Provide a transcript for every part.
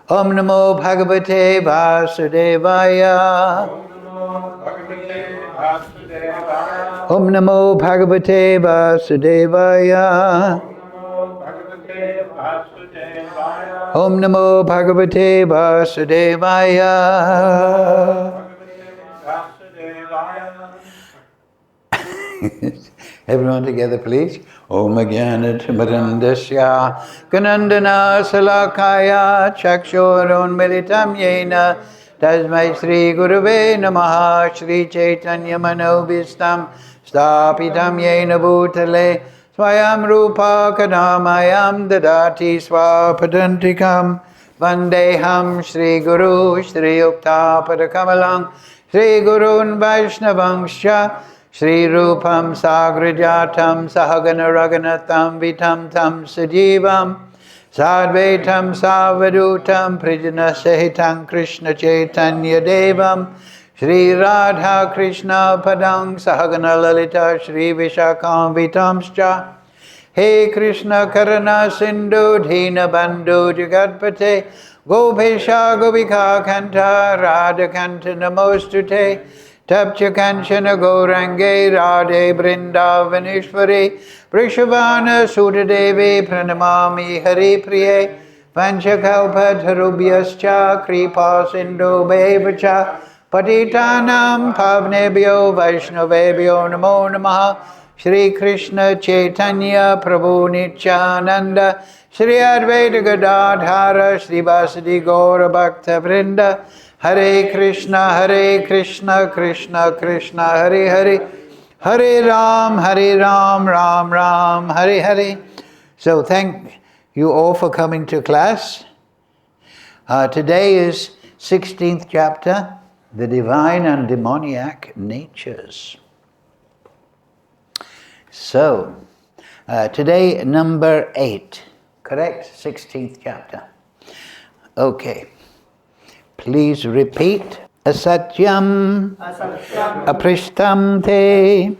Om Namo Bhagavate Vasudevaya. Om Namo Bhagavate Vasudevaya. Om Namo Bhagavate Vasudevaya. Everyone together, please. Om Jnana-timirandasya Ganandana Salakaya Chakshurun Militam Yena Tasmai Shri Gurave Namaha Shri Chaitanya Manobhistam Stapitam Yena Bhutale Swayam Rupa Kadamayam Dadati Swapadantikam Vandeham Shri Guru Shri Yukta Padakamalang Shri Gurun Vaishnavangsha Shri Rupam Sagrajatam Sahagana Raghunatam Vitam Tam Sajivam Sadvaitam Savadutam Prijana Sahitam Krishna Chaitanya Devam Shri Radha Krishna Padang Sahagana Lalita Shri Vishakam Vitamscha He Krishna Karana Sindhu Dhina Bandhu Jagatpate Gopesha Gopika Kanta Radha Kanta Namostute Tapcha Kanchana Gaurange Radhe Brindavanishwari Vrishabhana Sudadevi Pranamami Hari Priye Panchakalpa Tarubhyascha Kripa Sindhu Bevacha Patitanam Pavnebhyo Vaishnavebhyo Namo Namaha Shri Krishna Chaitanya Prabhu Nityananda Shri Advaita Gadadhara Shri Vasadi Gaura Bhakta Vrinda Hare Krishna, Krishna Krishna, Hare Hare, Hare Ram, Ram Ram, Hare Hare. So thank you all for coming to class. Today is 16th chapter, the divine and demoniac natures. So, today number 8, correct? 16th chapter. Okay. Please repeat. Asatyam, aprishtam te,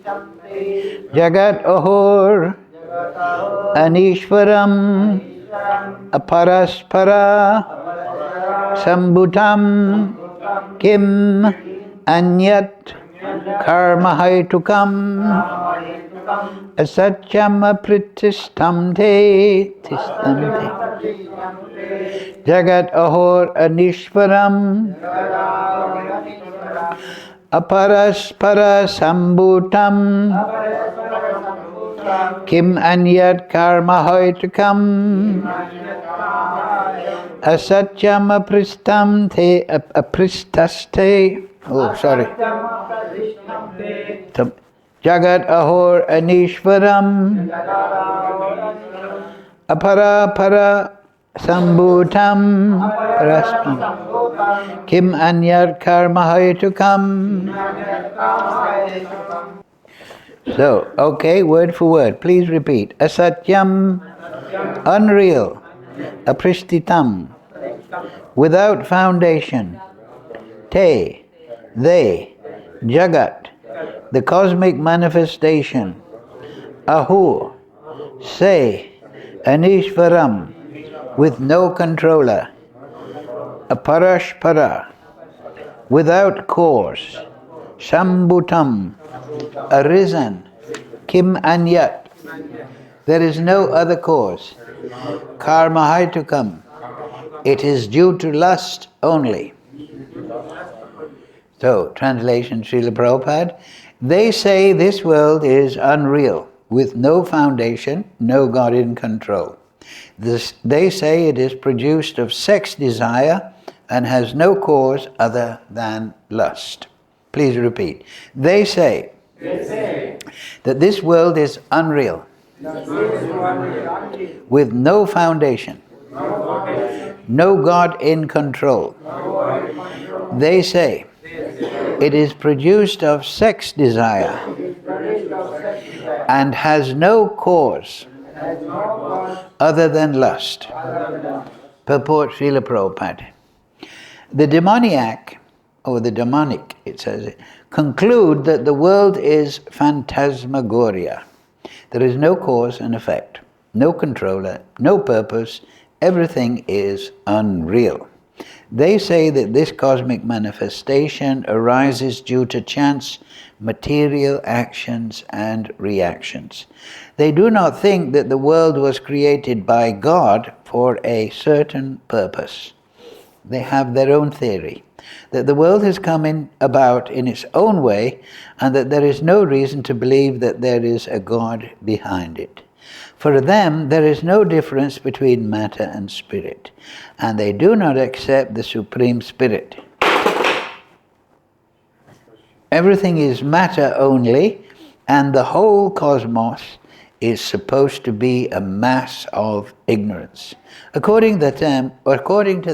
jagat ahur, anishwaram, aparaspara, sambhutam, kim, anyat, karmahaitukam, asatyam apritishtam te, Jagat ahor anishwaram aparaspara sambhutam kim anyat karma hoitukam asatyam apristam te apristaste. Oh, sorry. Jagat ahor anishwaram apara Sambhutam Paraspam Kim Anyar Karma Haytukam. So, okay, word for word. Please repeat. Asatyam, unreal. Aprishtitam, without foundation. Te, they. Jagat, the cosmic manifestation. Ahur, say. Anishvaram, with no controller. Aparashpara, without cause. Sambhutam, arisen. Kim anyat, there is no other cause. Karma haitukam, it is due to lust only. So, translation Srila Prabhupada, they say this world is unreal, with no foundation, no God in control. They say it is produced of sex desire and has no cause other than lust. Please repeat. They say that this world is unreal, with no foundation, no God in control. They say it is produced of sex desire and has no cause other than lust. Purport Srila Prabhupada. The demoniac, or the demonic, it says, conclude that the world is phantasmagoria. There is no cause and effect, no controller, no purpose, everything is unreal. They say that this cosmic manifestation arises due to chance material actions and reactions. They do not think that the world was created by God for a certain purpose. They have their own theory, that the world has come about in its own way, and that there is no reason to believe that there is a God behind it. For them, there is no difference between matter and spirit, and they do not accept the Supreme Spirit. Everything is matter only, and the whole cosmos is supposed to be a mass of ignorance. According to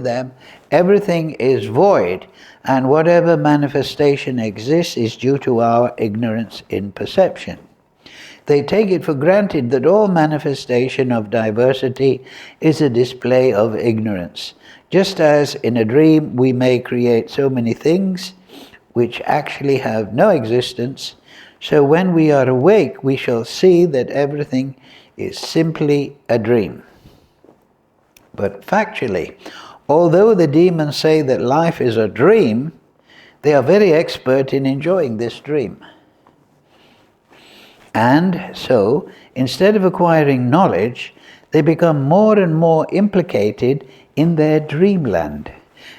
them, everything is void, and whatever manifestation exists is due to our ignorance in perception. They take it for granted that all manifestation of diversity is a display of ignorance. Just as in a dream we may create so many things which actually have no existence, so when we are awake we shall see that everything is simply a dream. But factually, although the demons say that life is a dream, they are very expert in enjoying this dream. And so, instead of acquiring knowledge, they become more and more implicated in their dreamland.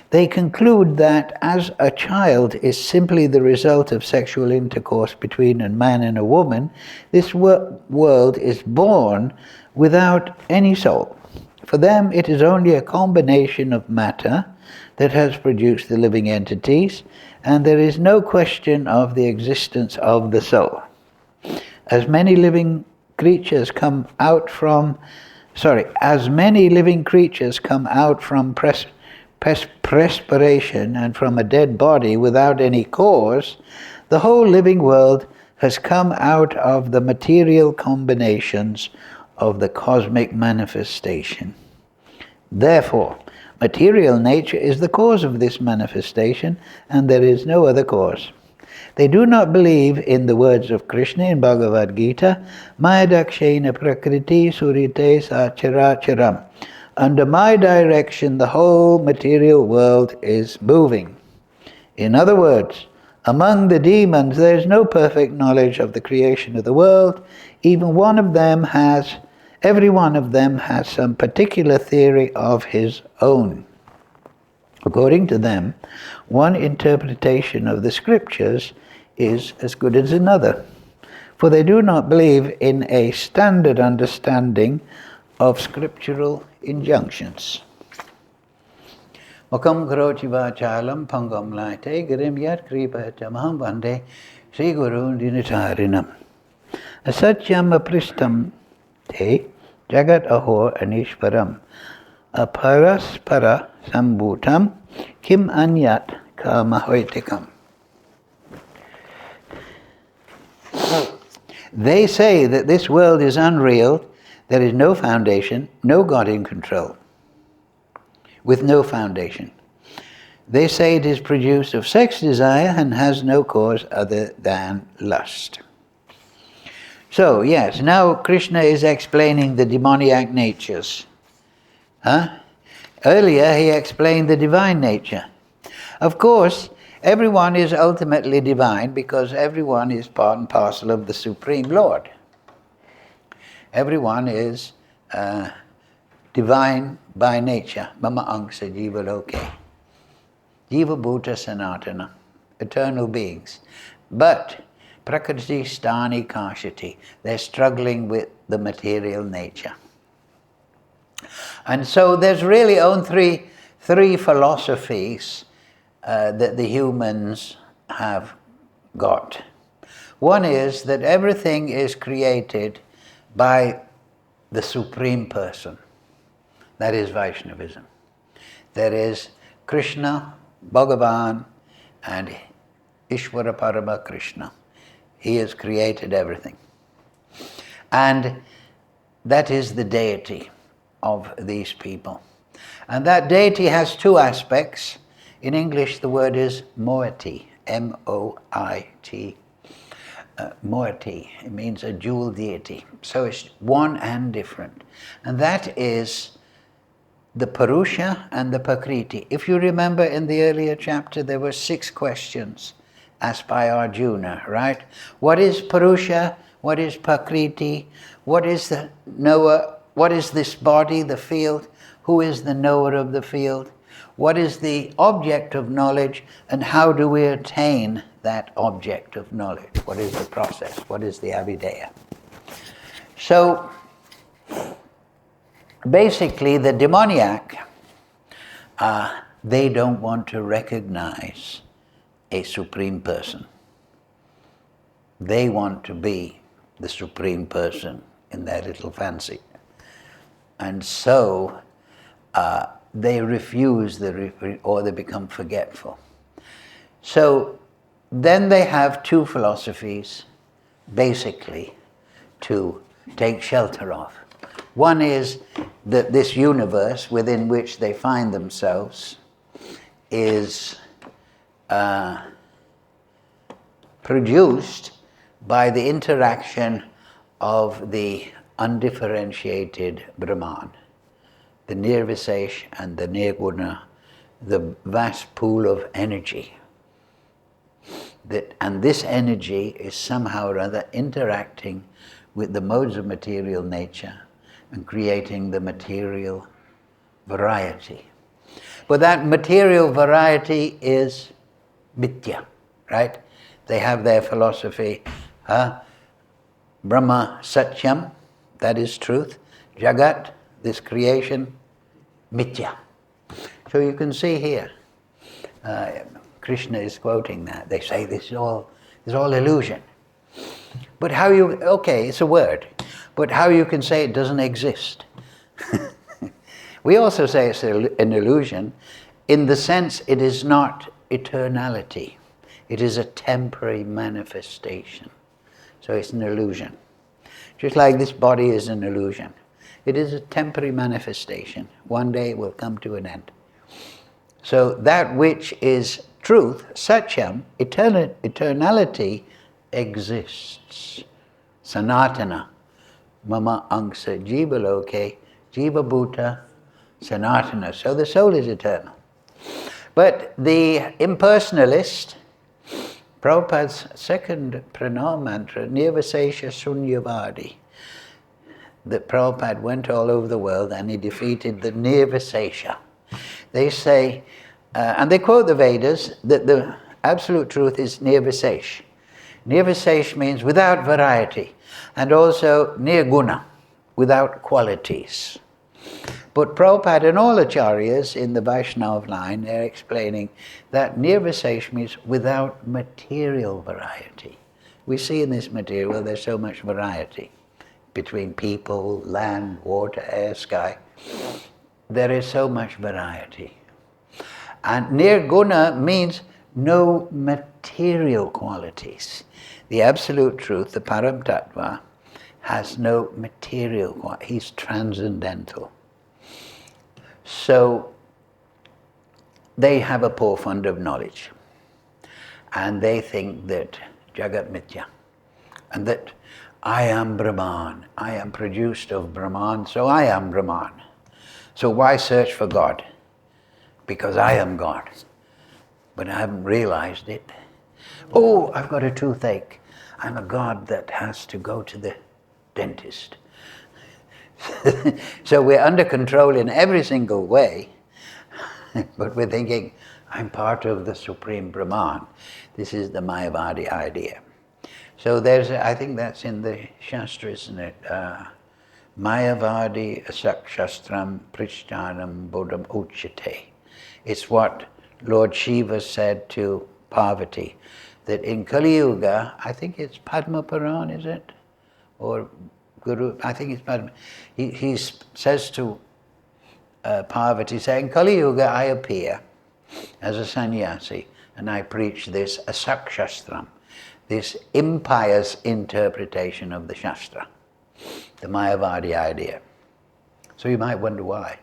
They conclude that as a child is simply the result of sexual intercourse between a man and a woman, this world is born without any soul. For them, it is only a combination of matter that has produced the living entities, and there is no question of the existence of the soul. As many living creatures come out from perspiration and from a dead body without any cause, the whole living world has come out of the material combinations of the cosmic manifestation. Therefore, material nature is the cause of this manifestation, and there is no other cause. They do not believe in the words of Krishna in Bhagavad Gita, Mayadakshena prakriti surite sacharacharam. Under my direction, the whole material world is moving. In other words, among the demons, there is no perfect knowledge of the creation of the world. Every one of them has some particular theory of his own. According to them, one interpretation of the scriptures is as good as another, for they do not believe in a standard understanding of scriptural injunctions. Makam karoti vachalam pangam laite girim yat kripa tamaham vande Sri Guru dinitarinam. Asatyam apristam te jagat ahor anishparam aparaspara sambhutam kim anyat kamahoitikam. They say that this world is unreal, there is no foundation, no God in control, with no foundation. They say it is produced of sex desire and has no cause other than lust. So, yes, now Krishna is explaining the demoniac natures. Earlier he explained the divine nature. Of course, everyone is ultimately divine because everyone is part and parcel of the Supreme Lord. Everyone is divine by nature. Mama angsa jiva loke. Jiva bhuta sanatana. Eternal beings. But prakriti stani kashati. They're struggling with the material nature. And so there's really only three philosophies that the humans have got. One is that everything is created by the Supreme Person. That is Vaishnavism. There is Krishna, Bhagavan, and Ishvara Parama Krishna. He has created everything. And that is the deity of these people. And that deity has two aspects. In English the word is moiety, M-O-I-T. Moiety, it means a dual deity. So it's one and different. And that is the Purusha and the Prakriti. If you remember in the earlier chapter, there were 6 questions asked by Arjuna, right? What is Purusha? What is Prakriti? What is the knower? What is this body, the field? Who is the knower of the field? What is the object of knowledge? And how do we attain that object of knowledge? What is the process? What is the avideya? So, basically, the demoniac, they don't want to recognize a supreme person. They want to be the supreme person in their little fancy. And so they refuse or they become forgetful. So then they have 2 philosophies, basically, to take shelter of. One is that this universe within which they find themselves is produced by the interaction of the undifferentiated Brahman, the Nirvisesh and the Nirguna, the vast pool of energy. And this energy is somehow or other interacting with the modes of material nature and creating the material variety. But that material variety is mithya, right? They have their philosophy, Brahma Satyam, that is truth. Jagat, this creation, mithya. So you can see here, Krishna is quoting that. They say this is all illusion. But how okay, it's a word, but how you can say it doesn't exist? We also say it's an illusion in the sense it is not eternality. It is a temporary manifestation. So it's an illusion. Just like this body is an illusion. It is a temporary manifestation. One day it will come to an end. So that which is truth, satyam, eternality, exists. Sanatana, mama angsa jiva loke, jiva bhuta, sanatana. So the soul is eternal. But the impersonalist, Prabhupada's second pranam mantra, Nirvisesha Sunyavadi, that Prabhupada went all over the world and he defeated the Nirvisesha. They say, and they quote the Vedas, that the absolute truth is Nirvisesh. Nirvisesh means without variety, and also Nirguna, without qualities. But Prabhupada and all acharyas in the Vaishnava line, they're explaining that Nirvisesh means without material variety. We see in this material there's so much variety between people, land, water, air, sky. There is so much variety. And Nirguna means no material qualities. The absolute truth, the Param Tattva, has no material quality. He's transcendental. So they have a poor fund of knowledge. And they think that Jagat Mithya, and that I am Brahman, I am produced of Brahman, so I am Brahman. So why search for God? Because I am God. But I haven't realized it. Oh, I've got a toothache. I'm a God that has to go to the dentist. So we're under control in every single way, but we're thinking, I'm part of the Supreme Brahman. This is the Mayavadi idea. So I think that's in the Shastra, isn't it? Mayavadi asakshastram prishtanam bodham uchate. It's what Lord Shiva said to Parvati, that in Kali Yuga, I think it's Padma Puran, is it? Or Guru, I think it's Padma. He says to Parvati, saying, Kali Yuga I appear as a sannyasi and I preach this asakshastram, this impious interpretation of the Shastra, the Mayavadi idea. So you might wonder why.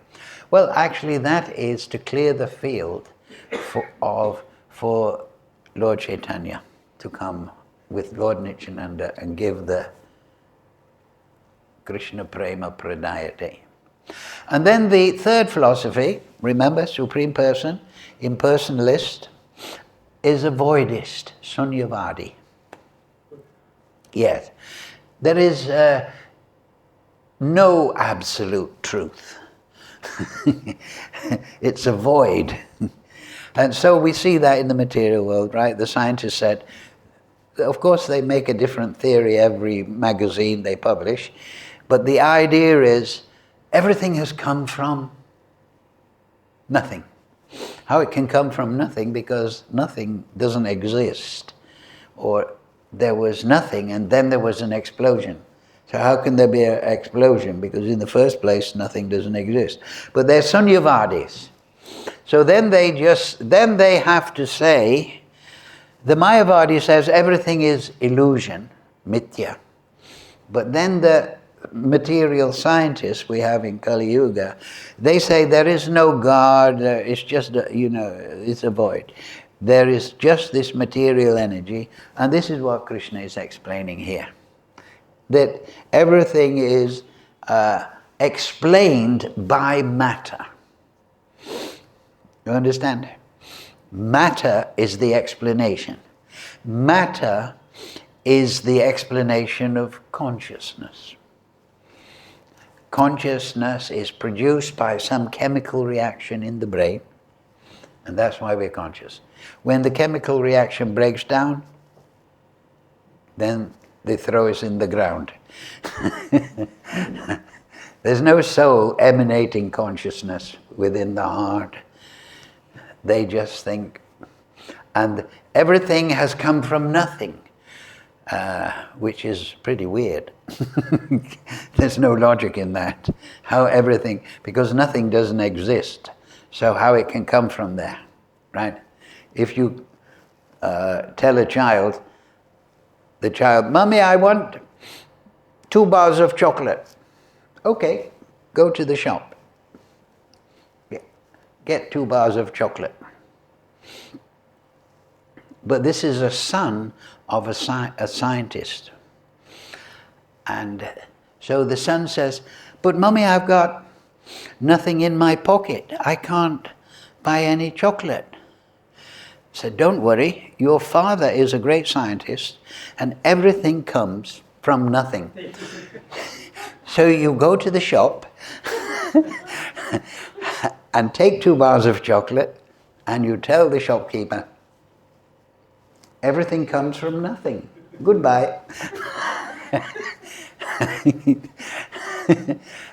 Well, actually that is to clear the field for Lord Chaitanya to come with Lord Nityananda and give the Krishna Prema Pradayate, And then the third philosophy, remember, Supreme Person, impersonalist, is a voidist, Sunyavadi. Yes. There is no absolute truth. It's a void. And so we see that in the material world, right? The scientists said, of course they make a different theory every magazine they publish, but the idea is everything has come from nothing. How it can come from nothing? Because nothing doesn't exist. Or there was nothing and then there was an explosion. So how can there be an explosion? Because in the first place nothing doesn't exist. But they're Sunyavadis. So then they have to say, the Mayavadi says everything is illusion, mithya. But then the material scientists we have in Kali Yuga, they say there is no God, it's just, it's a void. There is just this material energy, and this is what Krishna is explaining here. That everything is explained by matter. You understand? Matter is the explanation. Matter is the explanation of consciousness. Consciousness is produced by some chemical reaction in the brain, and that's why we're conscious. When the chemical reaction breaks down, then they throw us in the ground. There's no soul emanating consciousness within the heart. They just think, and everything has come from nothing, which is pretty weird. There's no logic in that. How everything, because nothing doesn't exist, so how it can come from there, right? If you tell a child, Mummy, I want 2 bars of chocolate. Okay, go to the shop. Get 2 bars of chocolate. But this is a son of a scientist. And so the son says, but Mummy, I've got nothing in my pocket. I can't buy any chocolate. I said, don't worry, your father is a great scientist and everything comes from nothing. So you go to the shop and take 2 bars of chocolate and you tell the shopkeeper, everything comes from nothing. Goodbye.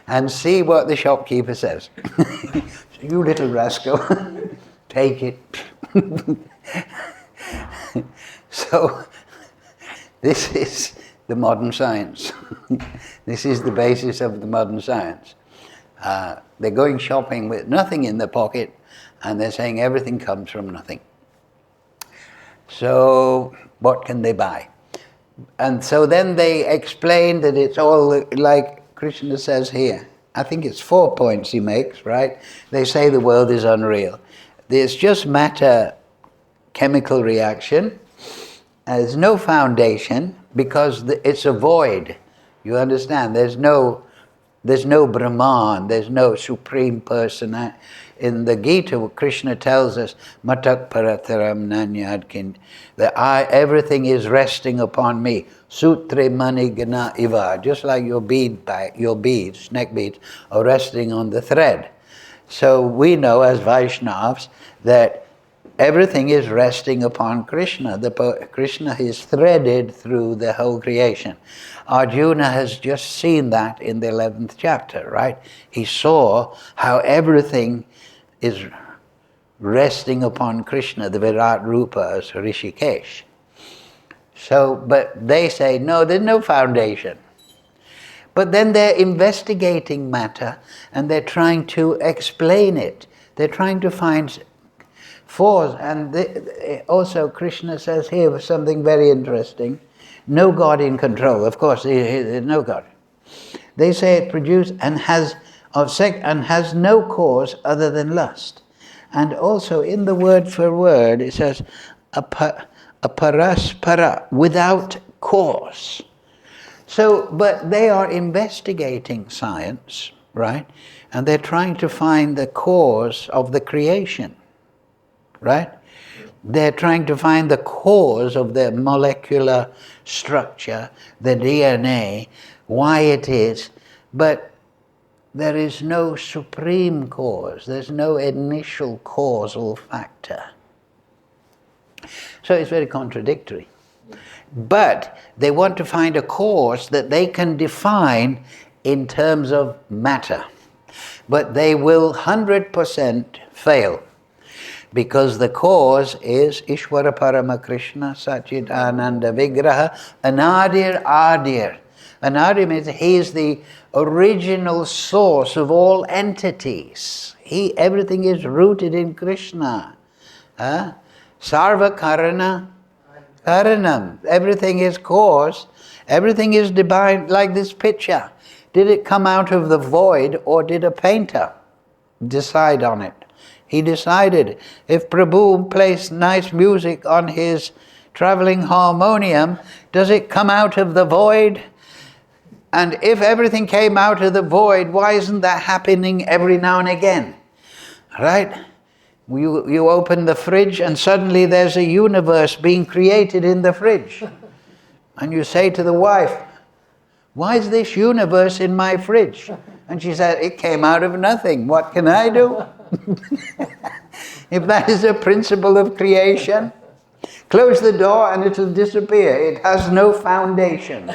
And see what the shopkeeper says. You little rascal, take it. So, this is the modern science. This is the basis of the modern science. They're going shopping with nothing in their pocket, and they're saying everything comes from nothing. So, what can they buy? And so then they explain that it's all like Krishna says here. I think it's 4 points he makes, right? They say the world is unreal. There's just matter, chemical reaction. There's no foundation because it's a void. You understand? There's no Brahman, there's no Supreme Person. In the Gita, Krishna tells us, Matak Parataram Nanyadkin, that everything is resting upon me. Sutre Mani Gana Iva, just like your beads, neck beads, are resting on the thread. So we know as Vaishnavas that everything is resting upon Krishna. Krishna is threaded through the whole creation. Arjuna has just seen that in the 11th chapter, right? He saw how everything is resting upon Krishna, the Virat Rupa as Rishikesh. So, but they say, no, there's no foundation. But then they're investigating matter and they're trying to explain it. They're trying to find force. And also Krishna says here something very interesting. No God in control. Of course, there's no God. They say it produced and has no cause other than lust. And also in the word for word, it says aparaspara, without cause. So, but they are investigating science, right? and they're trying to find the cause of the creation, right? They're trying to find the cause of the molecular structure, the DNA, why it is, but there is no supreme cause, there's no initial causal factor. So it's very contradictory. But they want to find a cause that they can define in terms of matter. But they will 100% fail, because the cause is Ishvara Parama Krishna Satchit Ananda Vigraha Anadir Adir. Anadir means he is the original source of all entities. Everything is rooted in Krishna. Sarva Karana Karanam. Everything is cause. Everything is divine, like this picture. Did it come out of the void, or did a painter decide on it? He decided. If Prabhu plays nice music on his traveling harmonium, does it come out of the void? And if everything came out of the void, why isn't that happening every now and again? Right? You open the fridge and suddenly there's a universe being created in the fridge. And you say to the wife, why is this universe in my fridge? And she said, it came out of nothing. What can I do? If that is a principle of creation, close the door and it'll disappear. It has no foundation.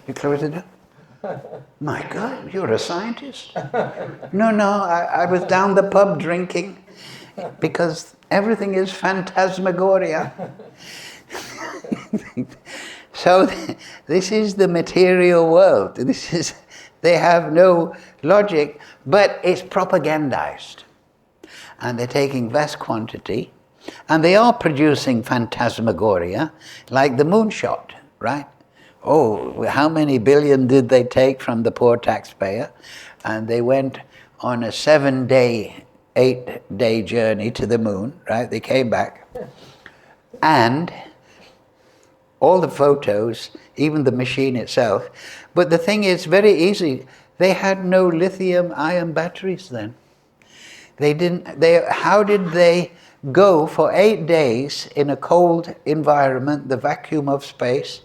You close the door? My God, you're a scientist? No, I was down the pub drinking, because everything is phantasmagoria. So this is the material world. They have no logic, but it's propagandized. And they're taking vast quantity, and they are producing phantasmagoria, like the moonshot, right? Oh, how many billion did they take from the poor taxpayer? And they went on a 7-day, 8-day journey to the moon, right? They came back. And all the photos, even the machine itself. But the thing is, very easy. They had no lithium-ion batteries then. How did they go for 8 days in a cold environment, the vacuum of space,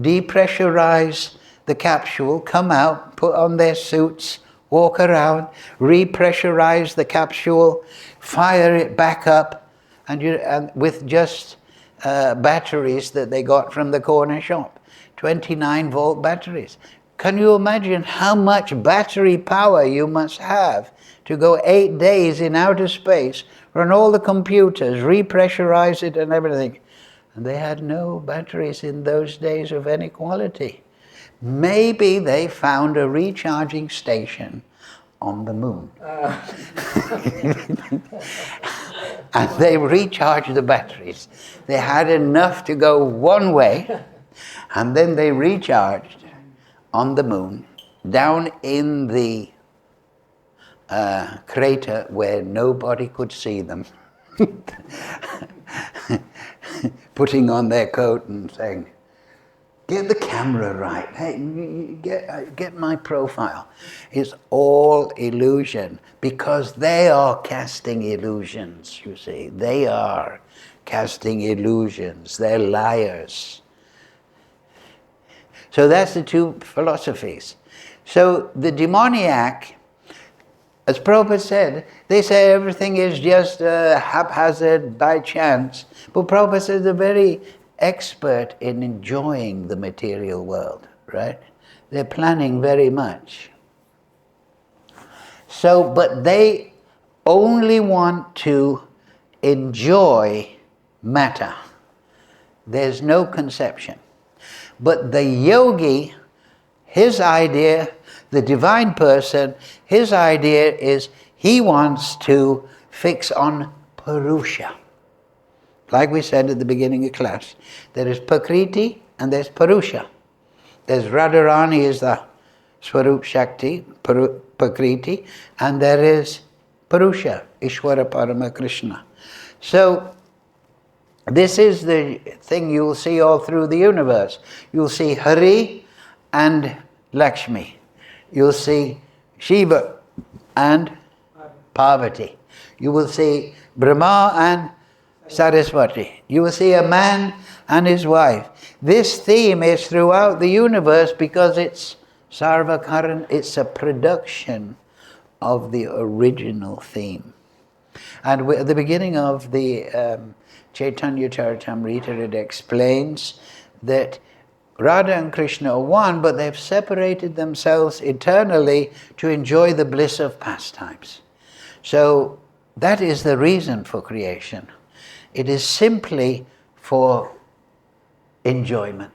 depressurize the capsule, come out, put on their suits, walk around, repressurize the capsule, fire it back up, and with just batteries that they got from the corner shop, 29-volt batteries. Can you imagine how much battery power you must have to go 8 days in outer space, run all the computers, repressurize it and everything? And they had no batteries in those days of any quality. Maybe they found a recharging station on the moon. And they recharged the batteries. They had enough to go one way, and then they recharged on the moon, down in the crater where nobody could see them, putting on their coat and saying, get the camera right, hey, get my profile. It's all illusion, because they are casting illusions, you see. They are casting illusions, they're liars. So that's the two philosophies. So the demoniac, as Prabhupada said, they say everything is just haphazard, by chance. But Prabhupada says they're very expert in enjoying the material world, right? They're planning very much. So, but they only want to enjoy matter. There's no conception. But the yogi, his idea, the divine person, his idea is he wants to fix on Purusha. Like we said at the beginning of class, there is Prakriti and there's Purusha. There's Radharani is the Swarup Shakti, Prakriti, and there is Purusha, Ishvara Parama Krishna. So this is the thing you'll see all through the universe. You'll see Hare and Lakshmi. You'll see Shiva and Parvati. You will see Brahma and Saraswati. You will see a man and his wife. This theme is throughout the universe because it's Sarvakaran, it's a production of the original theme. And at the beginning of the Chaitanya Charitamrita, it explains that Radha and Krishna are one, but they've separated themselves eternally to enjoy the bliss of pastimes. So that is the reason for creation. It is simply for enjoyment,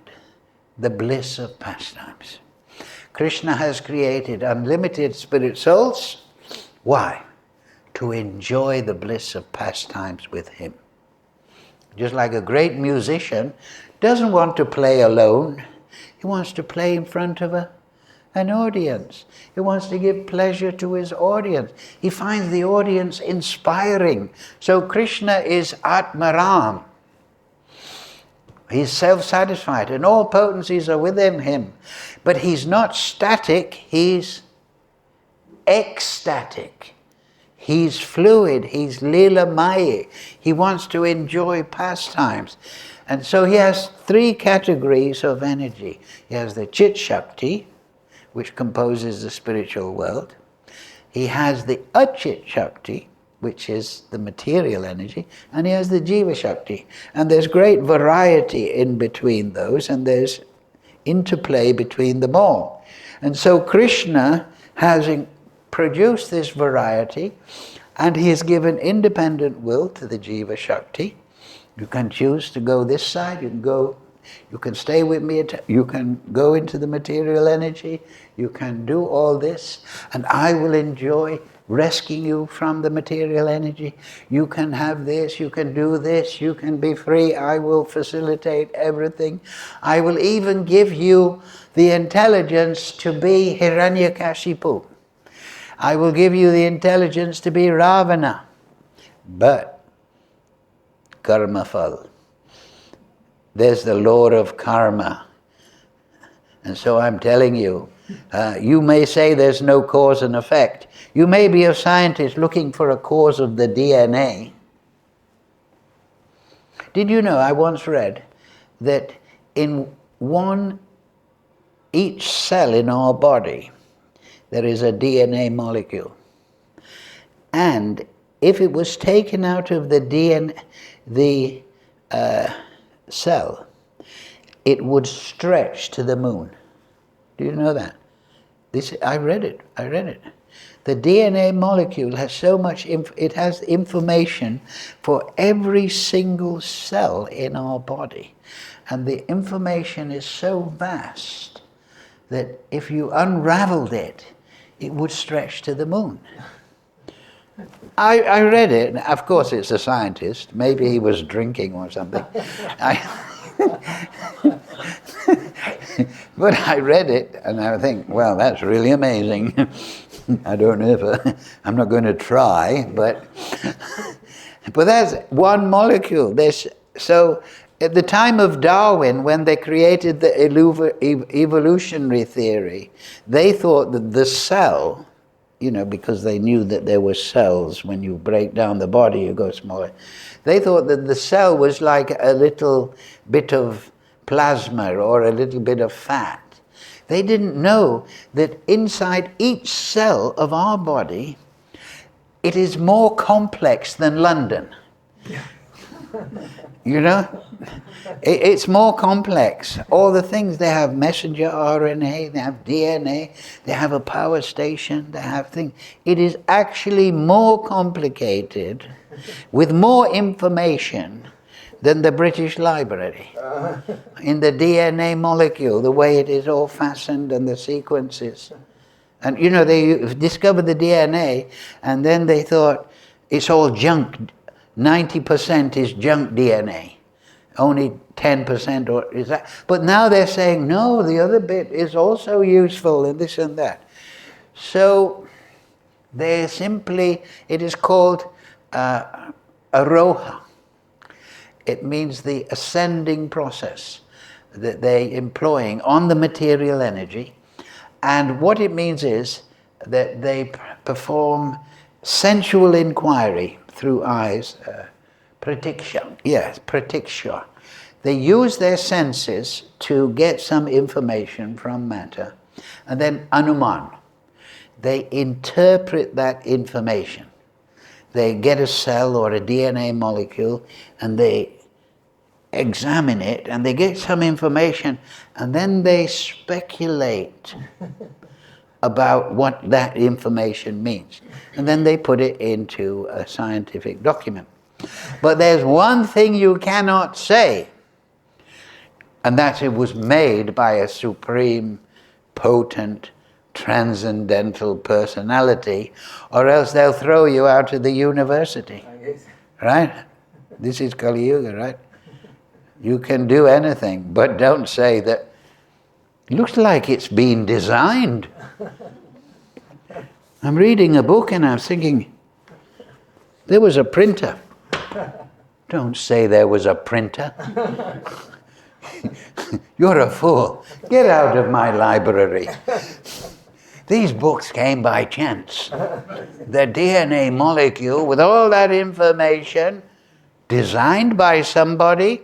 the bliss of pastimes. Krishna has created unlimited spirit souls. Why? To enjoy the bliss of pastimes with him. Just like a great musician doesn't want to play alone. He wants to play in front of an audience. He wants to give pleasure to his audience. He finds the audience inspiring. So Krishna is Atmaram. He's self-satisfied and all potencies are within him. But he's not static, he's ecstatic. He's fluid, he's Leela-mayi. He wants to enjoy pastimes. And so he has three categories of energy. He has the Chit Shakti, which composes the spiritual world. He has the Achit Shakti, which is the material energy, and he has the Jiva Shakti. And there's great variety in between those, and there's interplay between them all. And so Krishna has produced this variety, and he has given independent will to the Jiva Shakti. You can choose to go this side, you can stay with me, you can go into the material energy, you can do all this, and I will enjoy rescuing you from the material energy. You can have this, you can do this, you can be free, I will facilitate everything. I will even give you the intelligence to be Hiranyakashipu. I will give you the intelligence to be Ravana. But karma phal. There's the law of karma. And so I'm telling you, you may say there's no cause and effect. You may be a scientist looking for a cause of the DNA. Did you know, I once read that in each cell in our body, there is a DNA molecule. And if it was taken out of the cell, it would stretch to the moon. Do you know that? I read it. The DNA molecule has so much, it has information for every single cell in our body. And the information is so vast that if you unraveled it, it would stretch to the moon. I read it, and of course it's a scientist, maybe he was drinking or something. But I read it and I think, well, that's really amazing. I don't know if I'm not going to try, but that's one molecule. So at the time of Darwin, when they created the evolutionary theory, they thought that the cell, because they knew that there were cells, when you break down the body, you go smaller. They thought that the cell was like a little bit of plasma or a little bit of fat. They didn't know that inside each cell of our body, it is more complex than London. It's more complex. All the things, they have messenger RNA, they have DNA, they have a power station, they have things. It is actually more complicated, with more information than the British Library. In the DNA molecule, the way it is all fastened and the sequences. And they discovered the DNA, and then they thought it's all junk. 90% is junk DNA. Only 10% or is that. But now they're saying, no, the other bit is also useful and this and that. So it is called aroha. It means the ascending process that they're employing on the material energy. And what it means is that they perform sensual inquiry through eyes, pratiksha. Yes, pratiksha. They use their senses to get some information from matter, and then anuman. They interpret that information. They get a cell or a DNA molecule and they examine it and they get some information and then they speculate about what that information means. And then they put it into a scientific document. But there's one thing you cannot say, and that it was made by a supreme, potent, transcendental personality, or else they'll throw you out of the university. Right? This is Kali Yuga, right? You can do anything, but don't say that looks like it's been designed. I'm reading a book and I'm thinking, there was a printer. Don't say there was a printer. You're a fool. Get out of my library. These books came by chance. The DNA molecule with all that information, designed by somebody.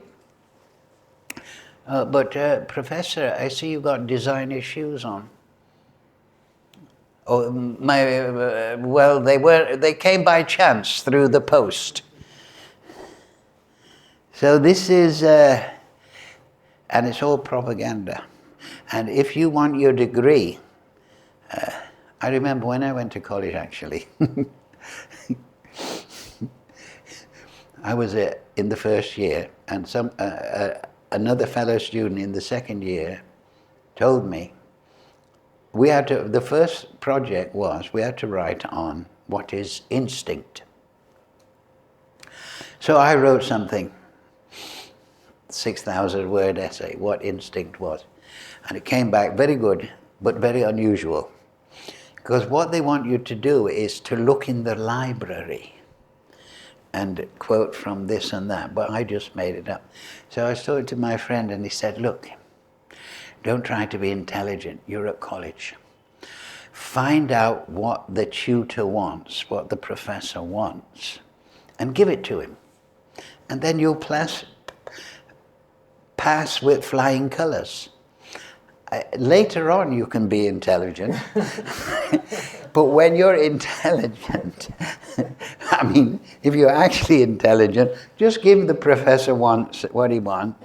But Professor, I see you got designer shoes on. Oh, well, they came by chance through the post. So this is, and it's all propaganda. And if you want your degree, I remember when I went to college, actually, I was in the first year, and another fellow student in the second year told me, the first project was, we had to write on what is instinct. So I wrote something, 6,000 word essay, what instinct was. And it came back very good, but very unusual. Because what they want you to do is to look in the library and quote from this and that, but I just made it up. So I showed it to my friend and he said, look, don't try to be intelligent, you're at college. Find out what the tutor wants, what the professor wants, and give it to him. And then you'll pass with flying colors. Later on you can be intelligent, but when you're intelligent, I mean, if you're actually intelligent, just give the professor what he wants.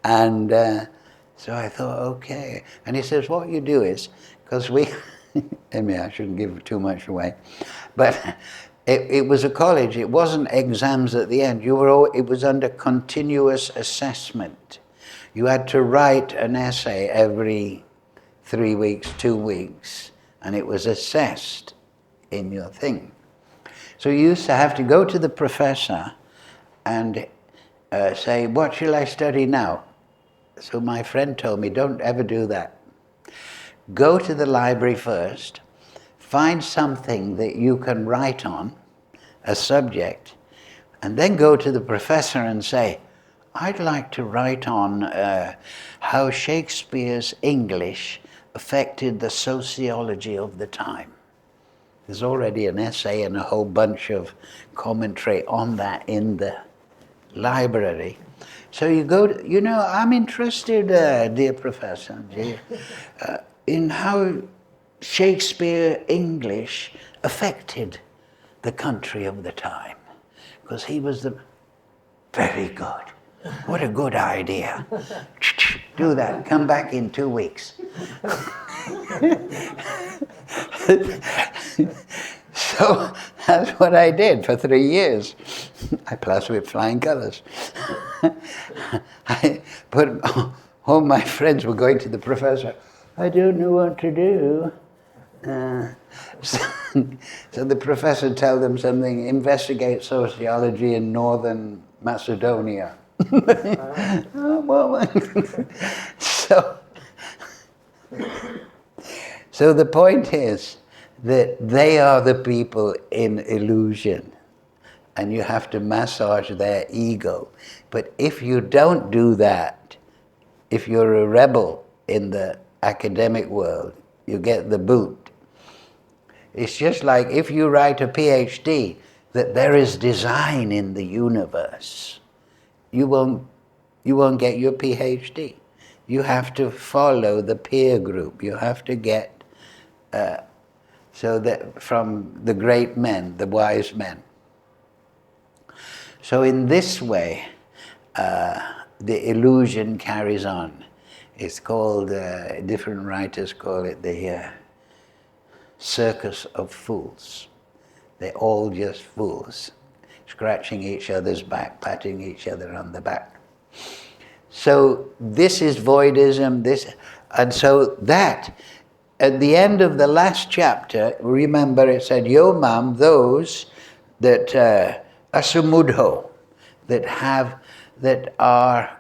And so I thought, okay. And he says, what you do is, because I mean, I shouldn't give too much away, but it was a college, it wasn't exams at the end, it was under continuous assessment. You had to write an essay every 3 weeks, 2 weeks, and it was assessed in your thing. So you used to have to go to the professor and say, what shall I study now? So my friend told me, don't ever do that. Go to the library first, find something that you can write on, a subject, and then go to the professor and say, I'd like to write on how Shakespeare's English affected the sociology of the time. There's already an essay and a whole bunch of commentary on that in the library. So you go to, I'm interested, dear Professor, in how Shakespeare English affected the country of the time. Because he was very good. What a good idea. Do that. Come back in 2 weeks. So that's what I did for 3 years. I passed with flying colors. But all my friends were going to the professor. I don't know what to do. So the professor told them something, investigate sociology in northern Macedonia. So the point is that they are the people in illusion and you have to massage their ego. But if you don't do that, if you're a rebel in the academic world, you get the boot. It's just like if you write a PhD, that there is design in the universe, you won't get your PhD. You have to follow the peer group. You have to get so that from the great men, the wise men. So in this way, the illusion carries on. It's called, different writers call it the circus of fools. They're all just fools, scratching each other's back, patting each other on the back. So this is voidism, and so that, at the end of the last chapter, remember it said, Yomam, those that asamudho, that are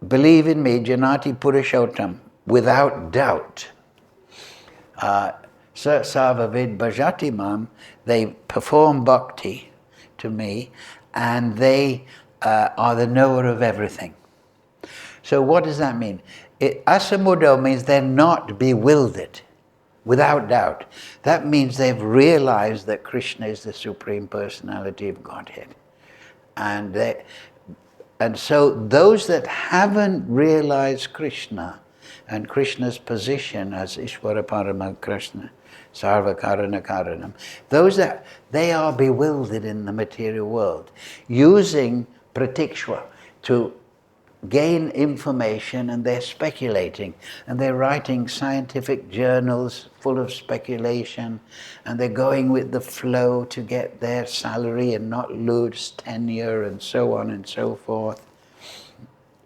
believe in me, janati purushotam, without doubt. Sarvavid bhajati mam, they perform bhakti to me, and they are the knower of everything. So what does that mean? Asamudho means they're not bewildered, without doubt. That means they've realized that Krishna is the Supreme Personality of Godhead. And so those that haven't realized Krishna and Krishna's position as Ishvara Parama Krishna, Sarva Karana Karanam, those that they are bewildered in the material world, using pratikshva to gain information, and they're speculating, and they're writing scientific journals full of speculation, and they're going with the flow to get their salary and not lose tenure and so on and so forth.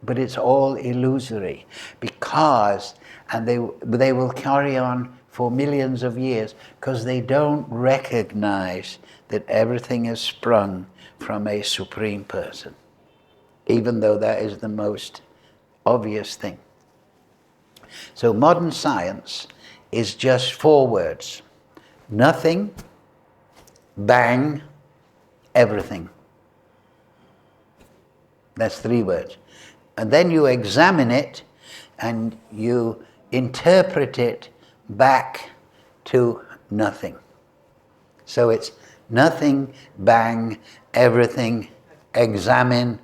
But it's all illusory, because, and they will carry on for millions of years, because they don't recognize that everything is sprung from a supreme person, even though that is the most obvious thing. So modern science is just 4 words. Nothing, bang, everything. That's 3 words. And then you examine it and you interpret it back to nothing. So it's nothing, bang, everything, examine,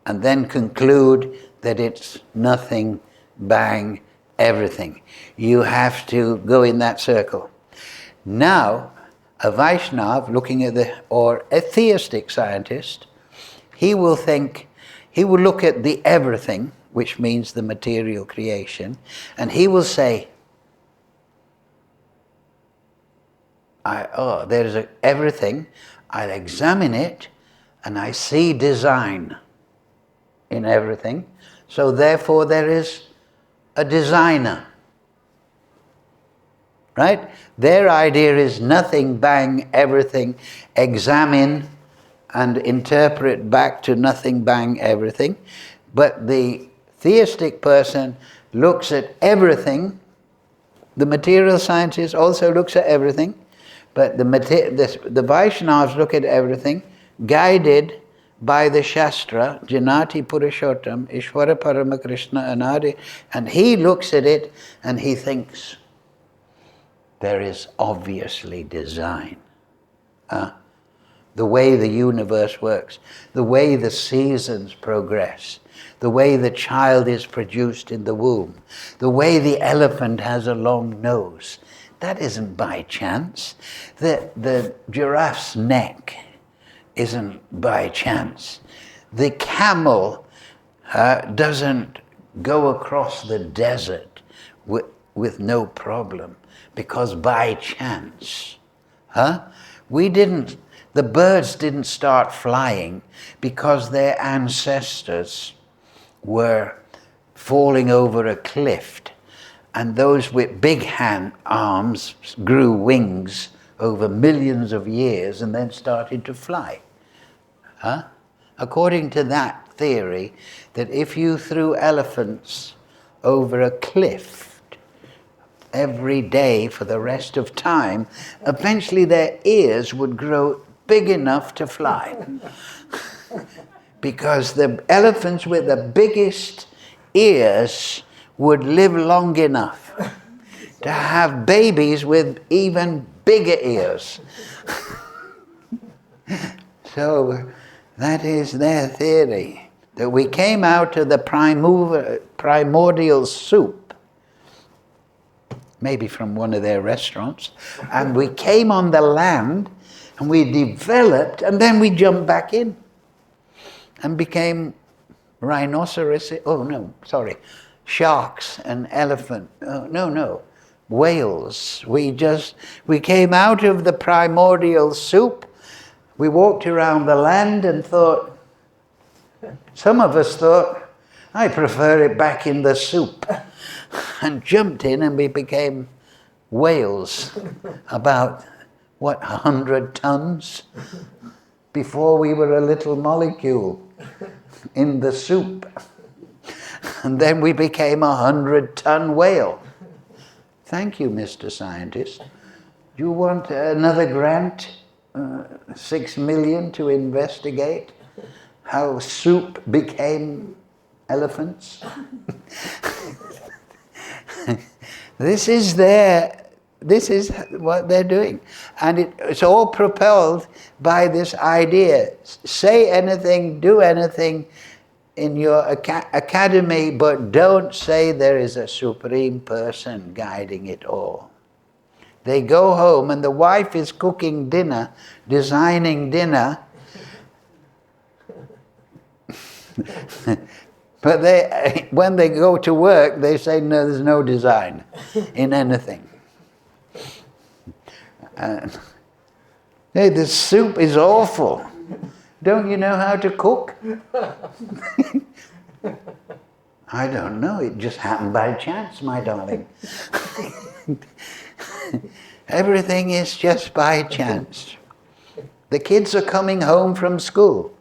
and then conclude that it's nothing, bang, everything. You have to go in that circle. Now, a Vaishnav looking at or a theistic scientist, he will look at the everything, which means the material creation, and he will say, there's everything, I'll examine it, and I see design in everything, so therefore there is a designer. Right? Their idea is nothing, bang, everything, examine and interpret back to nothing, bang, everything. But the theistic person looks at everything. The material scientist also looks at everything, but the Vaishnavas look at everything, guided by the Shastra, Janati Purushottam, Ishvara Parama Krishna Anadi, and he looks at it and he thinks, there is obviously design. The way the universe works, the way the seasons progress, the way the child is produced in the womb, the way the elephant has a long nose. That isn't by chance. The giraffe's neck isn't by chance. The camel doesn't go across the desert with no problem, because by chance. The birds didn't start flying because their ancestors were falling over a cliff, and those with big arms grew wings over millions of years and then started to fly. According to that theory, that if you threw elephants over a cliff every day for the rest of time, eventually their ears would grow big enough to fly. Because the elephants with the biggest ears would live long enough to have babies with even bigger ears. So that is their theory, that we came out of the primordial soup, maybe from one of their restaurants, and we came on the land, and we developed, and then we jumped back in and became sharks and elephant. Whales. We came out of the primordial soup. We walked around the land and thought, some of us thought, I prefer it back in the soup, and jumped in, and we became whales, about 100 tons, before we were a little molecule in the soup. And then we became a 100-ton whale. Thank you, Mr. Scientist. Do you want another grant? 6 million to investigate how soup became elephants? This is what they're doing. And it's all propelled by this idea. Say anything, do anything in your academy, but don't say there is a supreme person guiding it all. They go home and the wife is cooking dinner, designing dinner, but when they go to work, they say, no, there's no design in anything. Hey, this soup is awful. Don't you know how to cook? I don't know, it just happened by chance, my darling. Everything is just by chance. The kids are coming home from school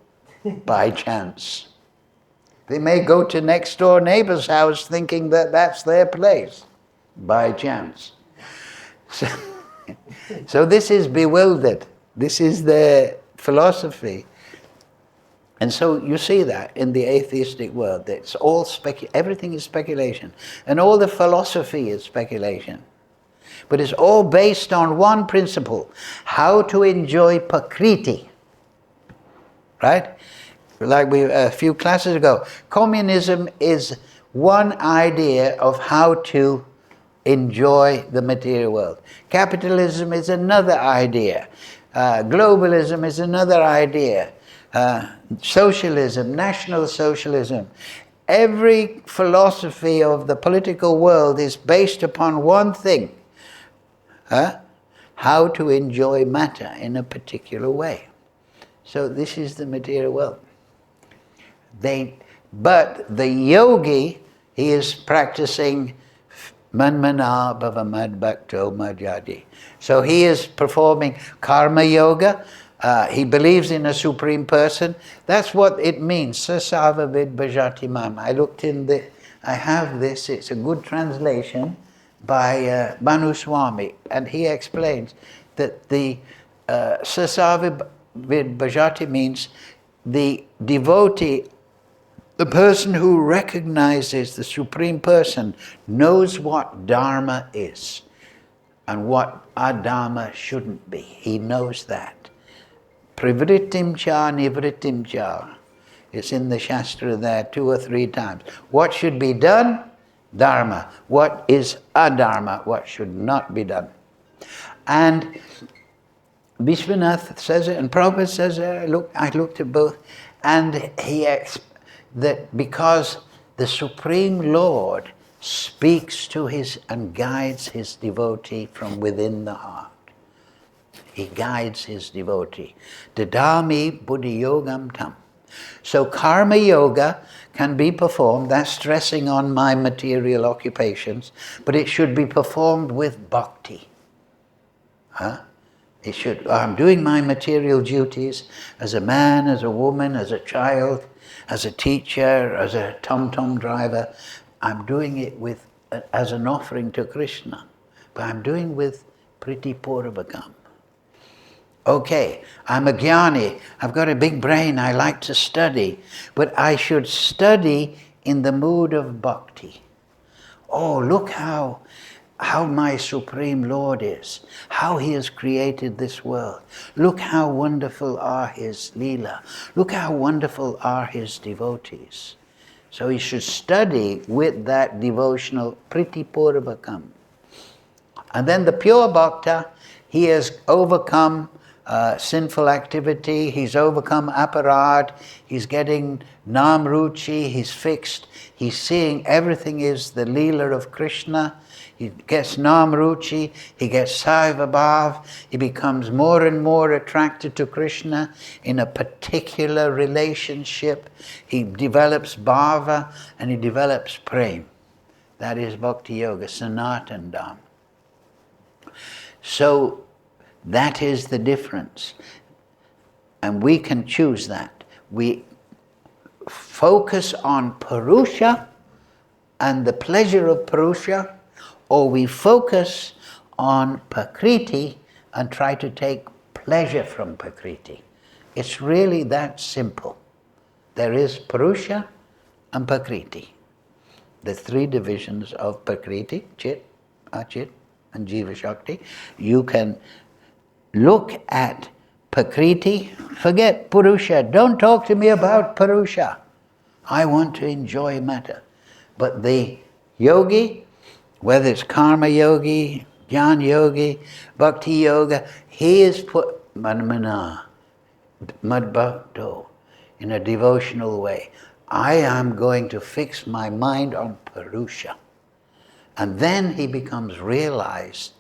by chance. They may go to next door neighbor's house thinking that that's their place by chance. So this is bewildered. This is their philosophy. And so you see that in the atheistic world, that it's all everything is speculation. And all the philosophy is speculation. But it's all based on one principle, how to enjoy prakriti. Right? Like a few classes ago, communism is one idea of how to enjoy the material world. Capitalism is another idea. Globalism is another idea. Socialism, National Socialism. Every philosophy of the political world is based upon one thing. How to enjoy matter in a particular way. So this is the material world. But the yogi, he is practicing manmana bhavamad bhakto majadi. So he is performing karma yoga. He believes in a supreme person. That's what it means. Sasavavid bhajati mam. I have this, it's a good translation by Manu Swami, and he explains that the Sasavid bhajati means the devotee, the person who recognizes the Supreme Person, knows what Dharma is and what adharma shouldn't be. He knows that. Privrittim cha nivrittim cha. It's in the Shastra there 2 or 3 times. What should be done? Dharma. What is adharma? What should not be done? And Vishwanath says it, and Prabhupada says it. I looked at both, and he that because the Supreme Lord speaks to his and guides his devotee from within the heart. He guides his devotee. Dadami buddhi yogam tam. So karma yoga can be performed, that's stressing on my material occupations, but it should be performed with bhakti. It should, I'm doing my material duties as a man, as a woman, as a child, as a teacher, as a tom-tom driver. I'm doing it as an offering to Krishna, but I'm doing with priti purvakam. Okay, I'm a jnani, I've got a big brain, I like to study, but I should study in the mood of bhakti. Oh, look how how my Supreme Lord is, how He has created this world. Look how wonderful are His Leela. Look how wonderful are His devotees. So he should study with that devotional Priti Purvakam. And then the pure bhakta, he has overcome sinful activity, he's overcome aparad, he's getting nam ruchi, he's fixed, he's seeing everything is the Leela of Krishna, he gets nam ruchi, he gets saiva bhav, he becomes more and more attracted to Krishna in a particular relationship, he develops bhava and he develops prem. That is bhakti yoga, sanatan dham. So that is the difference. And we can choose that. We focus on Purusha and the pleasure of Purusha, or we focus on Prakriti and try to take pleasure from Prakriti. It's really that simple. There is Purusha and Prakriti. The three divisions of Prakriti, Chit, Achit, and Jiva Shakti. You can look at Prakriti, forget Purusha. Don't talk to me about Purusha. I want to enjoy matter. But the yogi, whether it's karma yogi, jnana yogi, bhakti yoga, he is put manmana, madbhakto, in a devotional way. I am going to fix my mind on Purusha. And then he becomes realized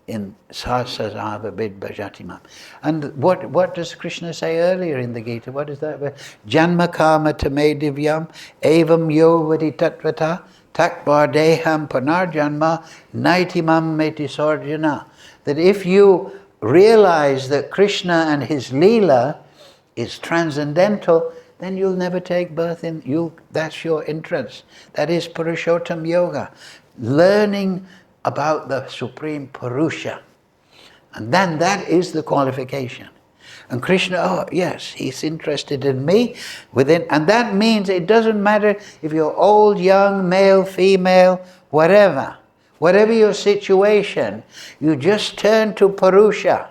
in sasasava vid bhajatimam. And what does Krishna say earlier in the Gita? What is that? Janma kama tame divyam evam yovadi tatvata takva deham panarjanma naitimam meti sarjana. That if you realize that Krishna and his Leela is transcendental, then you'll never take birth in you. That's your entrance. That is Purushottam Yoga. Learning about the Supreme Purusha. And then that is the qualification. And Krishna, oh yes, he's interested in me within, and that means it doesn't matter if you're old, young, male, female, whatever your situation, you just turn to Purusha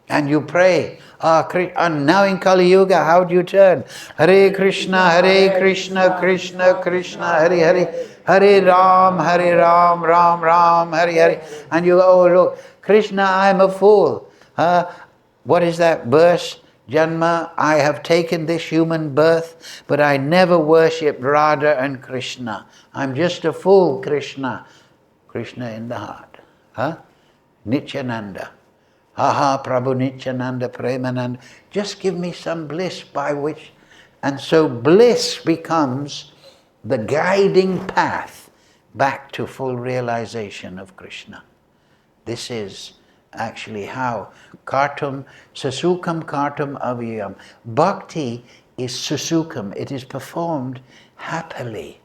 and you pray. And now in Kali Yuga, how do you turn? Hare Krishna, Krishna Krishna, Hare Hare, Hare Ram, Ram Ram, Hare Hare. And you go, oh look, Krishna, I'm a fool. What is that verse? Janma, I have taken this human birth, but I never worshipped Radha and Krishna. I'm just a fool, Krishna. Krishna in the heart. Nityananda. Aha, Prabhu Nityananda, Premananda. Just give me some bliss by which... And so bliss becomes the guiding path back to full realization of Krishna. This is actually how kartum, susukam kartum avyam. Bhakti is susukam. It is performed happily.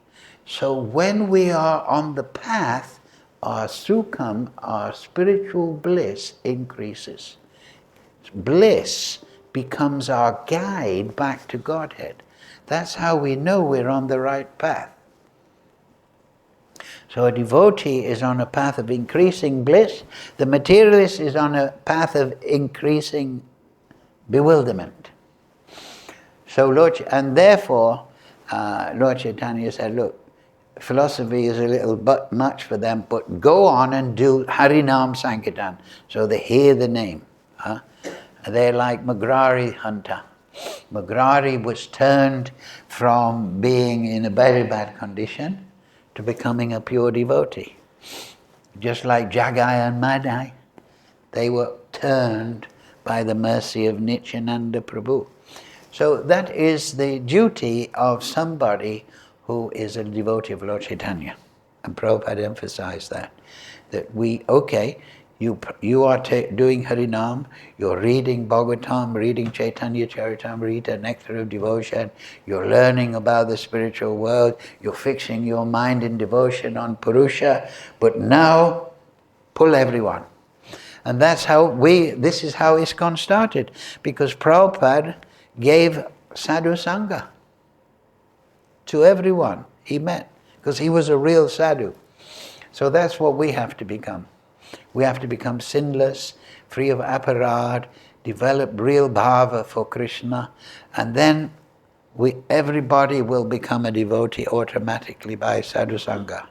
So when we are on the path, our sukham, our spiritual bliss increases. Bliss becomes our guide back to Godhead. That's how we know we're on the right path. So a devotee is on a path of increasing bliss. The materialist is on a path of increasing bewilderment. So and therefore, Lord Chaitanya said, look, philosophy is a little but much for them, but go on and do Harinam Sankirtan. So they hear the name. They're like Magrari Hunter. Magrari was turned from being in a very bad condition to becoming a pure devotee. Just like Jagai and Madai, they were turned by the mercy of Nityananda Prabhu. So that is the duty of somebody who is a devotee of Lord Chaitanya. And Prabhupada emphasized that you are doing Harinam, you're reading Bhagavatam, reading Chaitanya Charitamrita, Nectar of Devotion, you're learning about the spiritual world, you're fixing your mind in devotion on Purusha, but now pull everyone. And that's how this is how ISKCON started, because Prabhupada gave sadhu sangha to everyone he met, because he was a real sadhu. So that's what we have to become. We have to become sinless, free of aparad, develop real bhava for Krishna, and then everybody will become a devotee automatically by sadhusanga.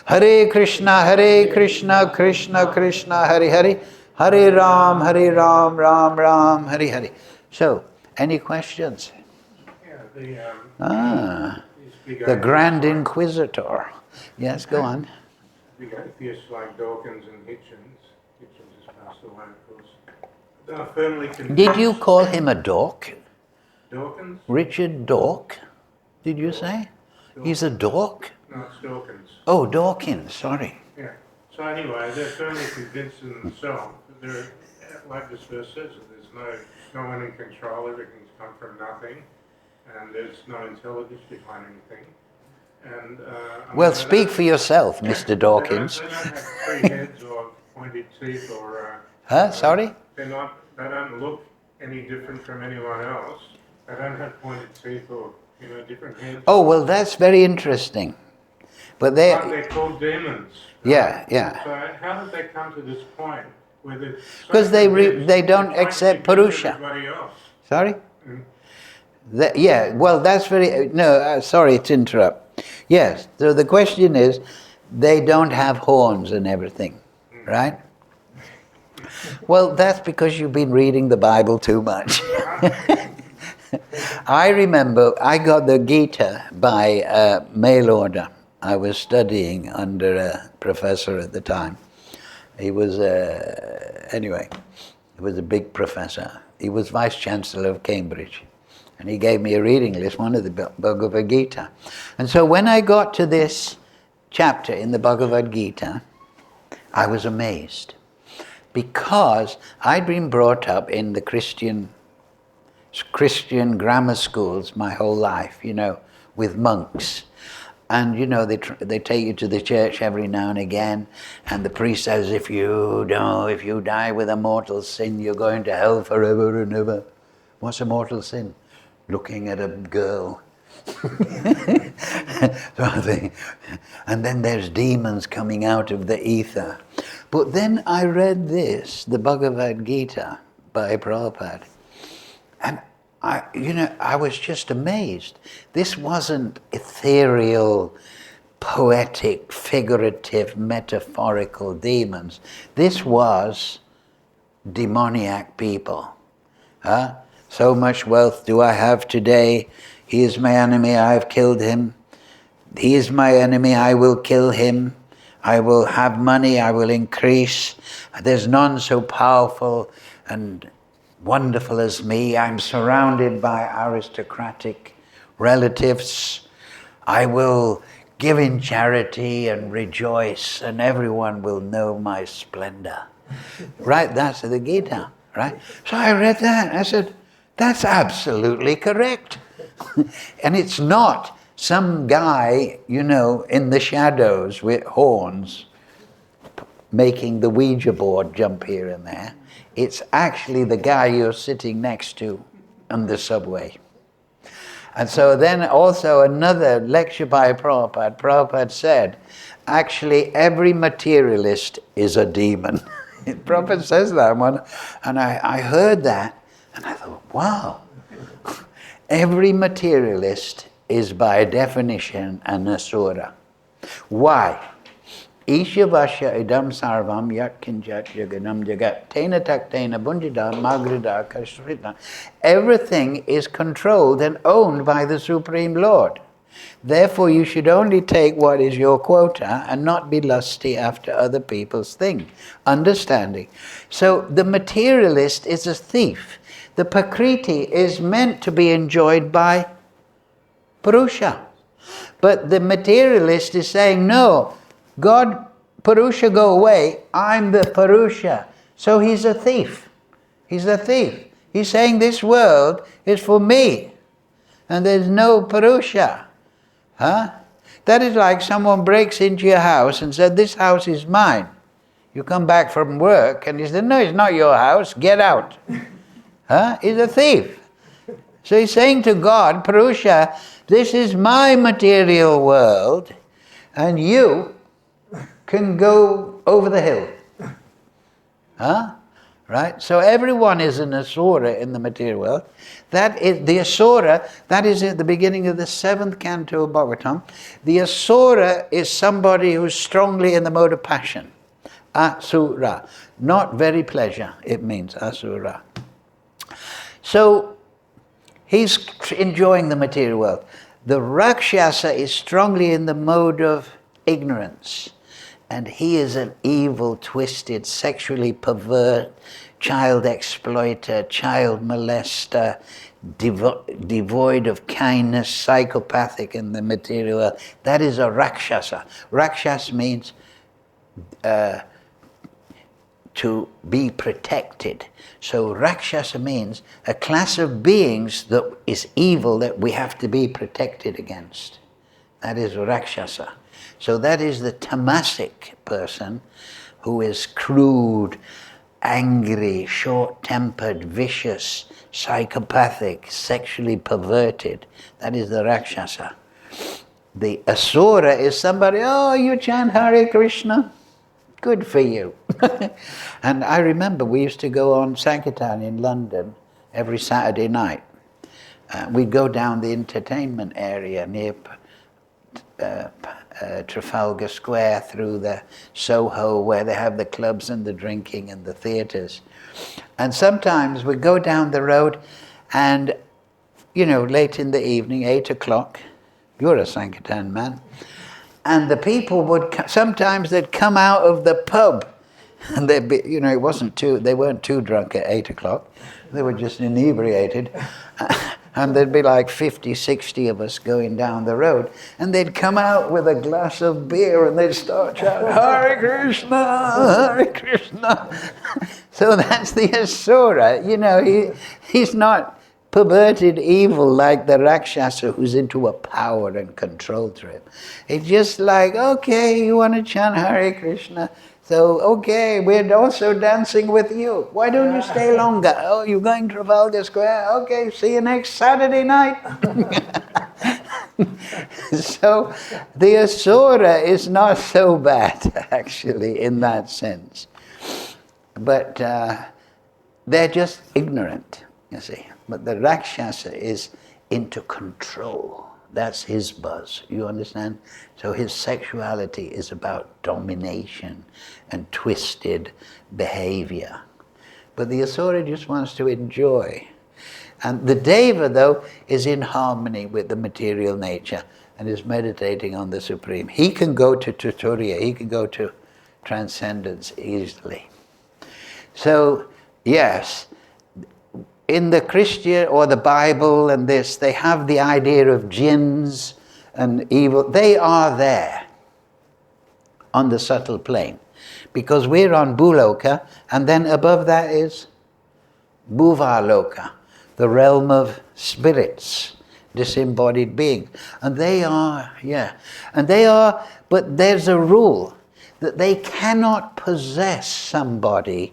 Hare Krishna, Krishna Krishna, Hare Hare, Hare Ram, Ram Ram, Hare Hare. So, any questions? Yeah, The Grand Inquisitor. Yes, go on. Atheists like Dawkins and Hitchens. Hitchens has passed away, of course. Are firmly convinced. Did you call him a dork? Dawkins? Richard Dork, did you say? Dawkins. He's a dork? No, it's Dawkins. Oh, Dawkins, sorry. Yeah. So anyway, they're firmly convinced in themselves that they're, like this verse says, that there's no one in control, everything's come from nothing, and there's no intelligence behind anything. And well, speak for yourself, Mr. Dawkins. They don't have three heads or pointed teeth or... Sorry? They don't look any different from anyone else. They don't have pointed teeth or, different heads. Oh, well, that's very interesting. But they're called demons. Right? Yeah. So how did they come to this point where they're... Because they don't accept Purusha. Everybody else? Sorry? Well, that's very... No, sorry to interrupt. Yes, so the question is, they don't have horns and everything, right? Well, that's because you've been reading the Bible too much. I remember I got the Gita by mail order. I was studying under a professor at the time. He was, anyway, he was a big professor. He was Vice Chancellor of Cambridge. And he gave me a reading list, one of the Bhagavad Gita. And so when I got to this chapter in the Bhagavad Gita, I was amazed. Because I'd been brought up in the Christian grammar schools my whole life, with monks. And, they take you to the church every now and again, and the priest says, if you die with a mortal sin, you're going to hell forever and ever. What's a mortal sin? Looking at a girl. And then there's demons coming out of the ether. But then I read this, the Bhagavad Gita by Prabhupada, and I was just amazed. This wasn't ethereal, poetic, figurative, metaphorical demons. This was demoniac people. So much wealth do I have today. He is my enemy, I have killed him. He is my enemy, I will kill him. I will have money, I will increase. There's none so powerful and wonderful as me. I'm surrounded by aristocratic relatives. I will give in charity and rejoice, and everyone will know my splendor. Right, that's the Gita, right? So I read that, and I said, that's absolutely correct. And it's not some guy, in the shadows with horns, making the Ouija board jump here and there. It's actually the guy you're sitting next to on the subway. And so then also another lecture by Prabhupada. Prabhupada said, actually every materialist is a demon. Prabhupada says that one, and I heard that, and I thought, wow. Every materialist is by definition an asura. Why? Isha vasya idam sarvam yat kinjat jaganam jagat tena taktena bunjida magrida kashrita. Everything is controlled and owned by the Supreme Lord. Therefore you should only take what is your quota and not be lusty after other people's things. Understanding. So the materialist is a thief. The Prakriti is meant to be enjoyed by Purusha. But the materialist is saying, no, God, Purusha, go away, I'm the Purusha. So he's a thief. He's a thief. He's saying this world is for me, and there's no Purusha. That is like someone breaks into your house and said, this house is mine. You come back from work and he said, no, it's not your house, get out. He's a thief. So he's saying to God, Purusha, this is my material world, and you can go over the hill. Huh? Right? So everyone is an asura in the material world. That is the asura, that is at the beginning of the 7th canto of Bhagavatam. The asura is somebody who's strongly in the mode of passion. Asura. Not very pleasure, it means asura. So he's enjoying the material world. The Rakshasa is strongly in the mode of ignorance. And he is an evil, twisted, sexually pervert, child exploiter, child molester, devoid of kindness, psychopathic in the material world. That is a Rakshasa. Rakshasa means to be protected. So Rakshasa means a class of beings that is evil that we have to be protected against. That is Rakshasa. So that is the tamasic person who is crude, angry, short-tempered, vicious, psychopathic, sexually perverted. That is the Rakshasa. The Asura is somebody, oh, you chant Hare Krishna? Good for you. And I remember we used to go on Sankirtan in London every Saturday night. We'd go down the entertainment area near Trafalgar Square through the Soho where they have the clubs and the drinking and the theatres. And sometimes we'd go down the road and, late in the evening, 8 o'clock, you're a Sankirtan man, and the people would, sometimes they'd come out of the pub and they'd be, they weren't too drunk at 8 o'clock, they were just inebriated. And there'd be like 50, 60 of us going down the road. And they'd come out with a glass of beer and they'd start shouting, Hare Krishna, Hare Krishna. So that's the Asura. He's not perverted evil like the Rakshasa who's into a power and control trip. It's just like, okay, you want to chant Hare Krishna? So, okay, we're also dancing with you. Why don't you stay longer? Oh, you're going to Trafalgar Square? Okay, see you next Saturday night. So, the Asura is not so bad, actually, in that sense. But they're just ignorant, you see. But the Rakshasa is into control. That's his buzz, you understand? So his sexuality is about domination and twisted behavior. But the Asura just wants to enjoy. And the Deva, though, is in harmony with the material nature and is meditating on the Supreme. He can go to Turiya, he can go to transcendence easily. So, yes, in the Christian or the Bible and this, they have the idea of jinns and evil. They are there on the subtle plane. Because we're on Bhuloka, and then above that is Bhuvaloka, the realm of spirits, disembodied beings. And they are, but there's a rule that they cannot possess somebody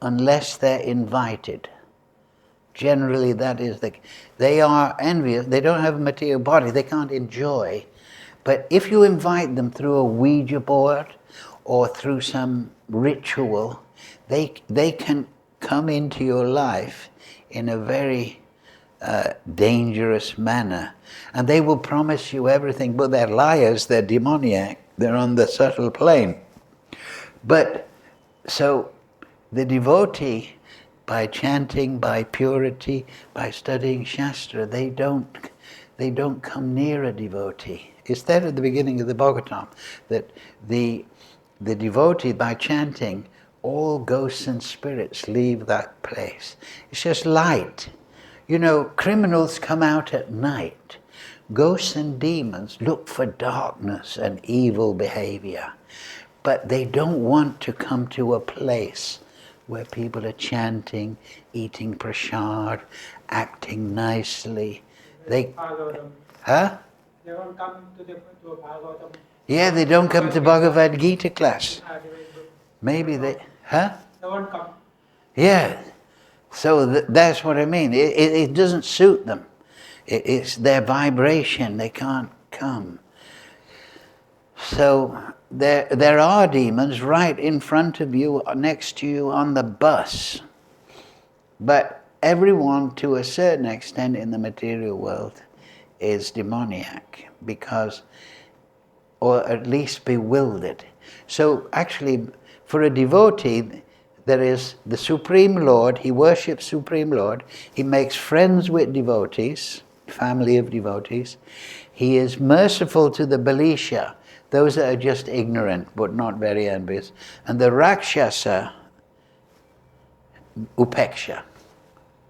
unless they're invited. Generally, that is they are envious, they don't have a material body, they can't enjoy. But if you invite them through a Ouija board or through some ritual, they can come into your life in a very dangerous manner. And they will promise you everything, but they're liars, they're demoniac, they're on the subtle plane. But, so, the devotee, by chanting, by purity, by studying Shastra, they don't come near a devotee. It's there at the beginning of the Bhagavatam that the devotee, by chanting, all ghosts and spirits leave that place. It's just light. Criminals come out at night. Ghosts and demons look for darkness and evil behavior. But they don't want to come to a place where people are chanting, eating prasad, acting nicely. They don't come to Bhagavatam. Yeah, they don't come to Bhagavad Gita class. Maybe they, They won't come. Yeah. So that's what I mean. It doesn't suit them. It's their vibration. They can't come. So there are demons right in front of you, next to you on the bus. But everyone, to a certain extent in the material world, is demoniac, because, or at least bewildered. So actually, for a devotee, there is the Supreme Lord. He worships Supreme Lord. He makes friends with devotees, family of devotees. He is merciful to the Balisha, those that are just ignorant but not very envious. And the Rakshasa, Upeksha.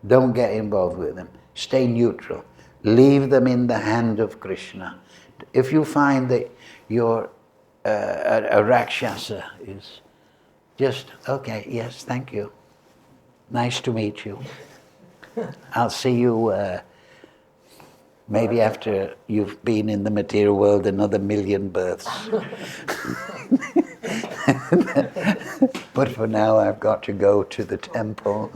Don't get involved with them. Stay neutral. Leave them in the hand of Krishna. If you find that you're a Rakshasa, is just, okay, yes, thank you. Nice to meet you. I'll see you maybe after you've been in the material world another 1,000,000 births. But for now I've got to go to the temple.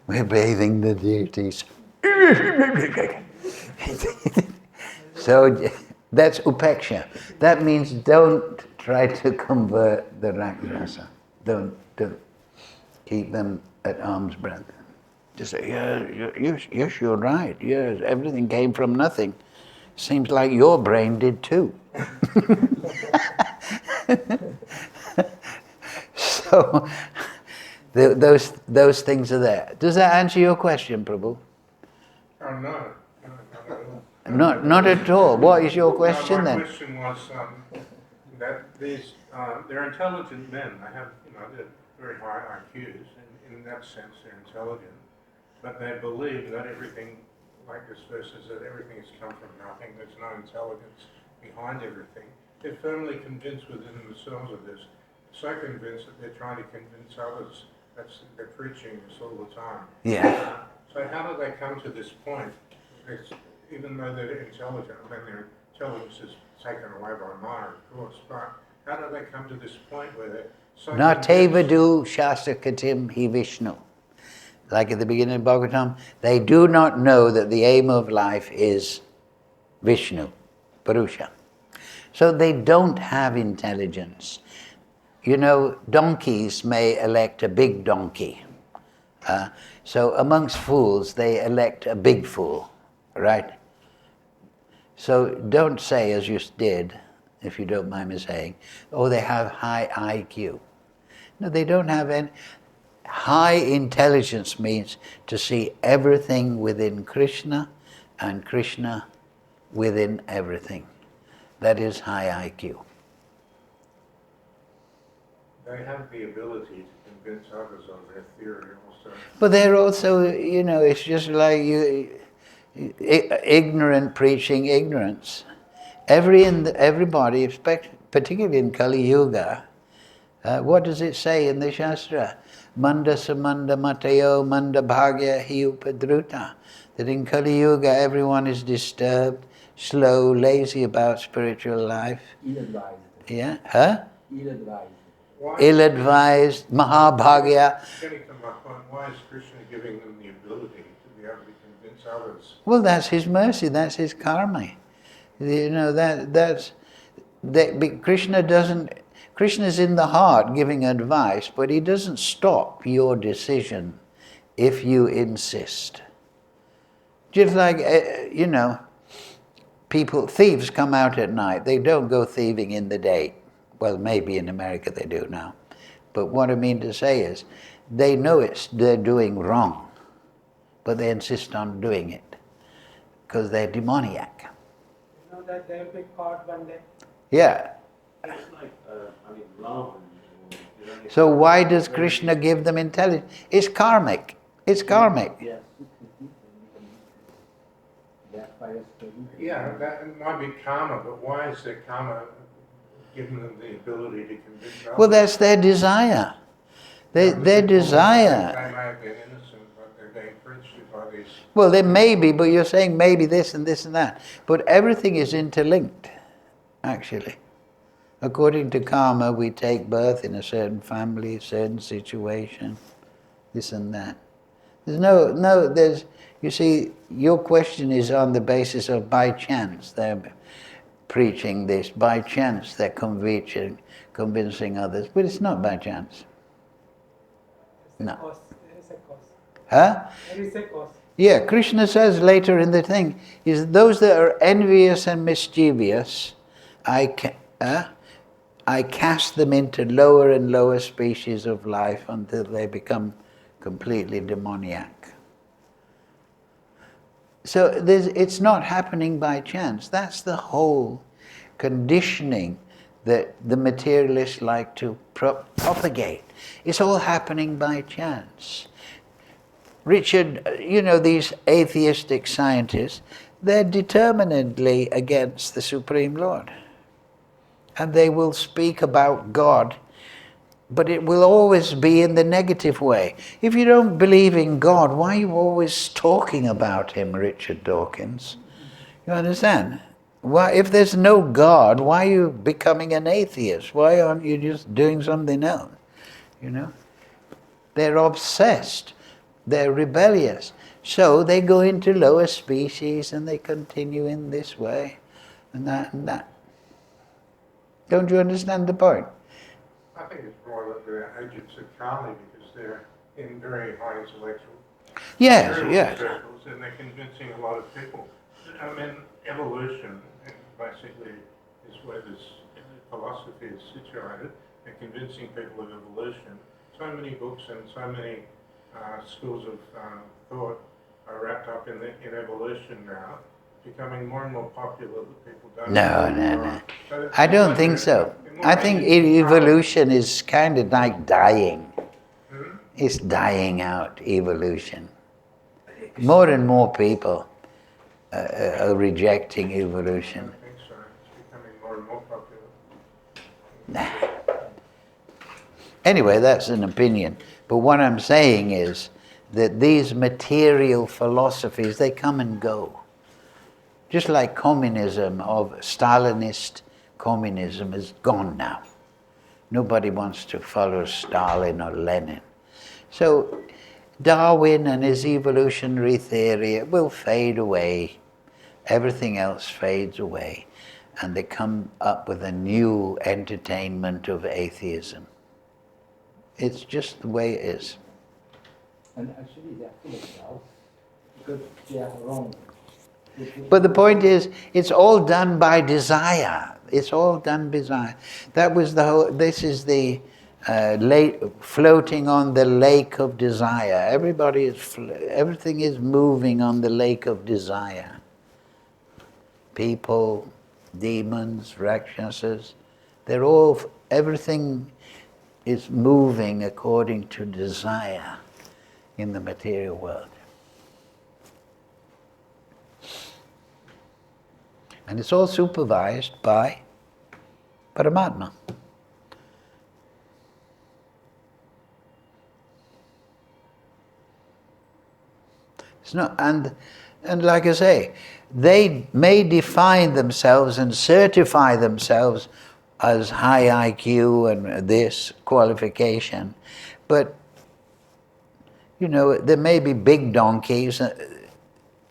We're bathing the deities. So that's upeksha. That means don't try to convert the Rakshasa. Don't keep them at arm's breadth. Just say, yes, you're right. Yes, everything came from nothing. Seems like your brain did too. So those things are there. Does that answer your question, Prabhu? No. Not at all. What is your question then? My question was that these they're intelligent men. They have they're very high IQs, and in that sense they're intelligent. But they believe that everything, like this verse says, that everything has come from nothing. There's no intelligence behind everything. They're firmly convinced within themselves of this. So convinced that they're trying to convince others. They're preaching this all the time. Yeah. So how do they come to this point? Even though they're intelligent, then their intelligence is taken away by Maya, of course. But how do they come to this point where they're so Natevadu Shasakatim hi Vishnu. Like at the beginning of Bhagavatam, they do not know that the aim of life is Vishnu, Purusha. So they don't have intelligence. Donkeys may elect a big donkey. So amongst fools, they elect a big fool, right? So don't say, as you did, if you don't mind me saying, they have high IQ. No, they don't have any. High intelligence means to see everything within Krishna and Krishna within everything. That is high IQ. They have the ability to convince others of their theory also. But they're also, it's just like ignorant preaching ignorance. Everybody, particularly in Kali Yuga, what does it say in the Shastra? Manda samanda matayo manda bhagya hi upadruta. That in Kali Yuga everyone is disturbed, slow, lazy about spiritual life. Ill-advised. Yeah? Huh? Ill-advised. Ill-advised, mahabhagya. Getting to my point, why is Krishna giving them the ability to be able to convince others? Well, that's his mercy, that's his karma. Krishna's in the heart giving advice, but he doesn't stop your decision if you insist. Just like, thieves come out at night. They don't go thieving in the day. Well, maybe in America they do now. But what I mean to say is, they know they're doing wrong, but they insist on doing it because they're demoniac. You know that they'll be caught one day? Yeah. It's like, love. So why does Krishna give them intelligence? It's karmic. It's karmic. Yes. Yeah, that might be karma, but why is their karma giving them the ability to convince others? Well, that's their desire. Their desire. They may have been innocent, but they're being preached to by these. Well, there may be, but you're saying maybe this and this and that. But everything is interlinked, actually. According to karma, we take birth in a certain family, a certain situation, this and that. You see, your question is on the basis of by chance. preaching this. By chance they're convincing others, but it's not by chance. No. There is a cause. Huh? There is a cause. Yeah, Krishna says later in the thing, is those that are envious and mischievous, I cast them into lower and lower species of life until they become completely demoniac. So it's not happening by chance. That's the whole conditioning that the materialists like to propagate. It's all happening by chance. Richard, these atheistic scientists, they're determinedly against the Supreme Lord. And they will speak about God, but it will always be in the negative way. If you don't believe in God, why are you always talking about him, Richard Dawkins? You understand? Why, if there's no God, why are you becoming an atheist? Why aren't you just doing something else? They're obsessed. They're rebellious. So they go into lower species and they continue in this way and that and that. Don't you understand the point? I think it's more that they're agents of karma because they're in very high intellectual circles and they're convincing a lot of people. I mean, evolution basically is where this philosophy is situated, and convincing people of evolution. So many books and so many schools of thought are wrapped up in evolution now, becoming more and more popular that people don't No. I don't think so. I think evolution is kind of like dying. It's dying out, evolution. More and more people are rejecting evolution. I don't think so. It's becoming more and more popular. Nah. Anyway, that's an opinion. But what I'm saying is that these material philosophies, they come and go. Just like communism, of Stalinist communism is gone now. Nobody wants to follow Stalin or Lenin. So Darwin and his evolutionary theory will fade away. Everything else fades away. And they come up with a new entertainment of atheism. It's just the way it is. And actually they are full of doubt because they are wrong. But the point is, it's all done by desire. It's all done by desire. That was the whole, this is the floating on the lake of desire. Everything is moving on the lake of desire. People, demons, rakshasas, everything is moving according to desire in the material world. And it's all supervised by Paramatma. It's not, and like I say, they may define themselves and certify themselves as high IQ and this qualification, but there may be big donkeys,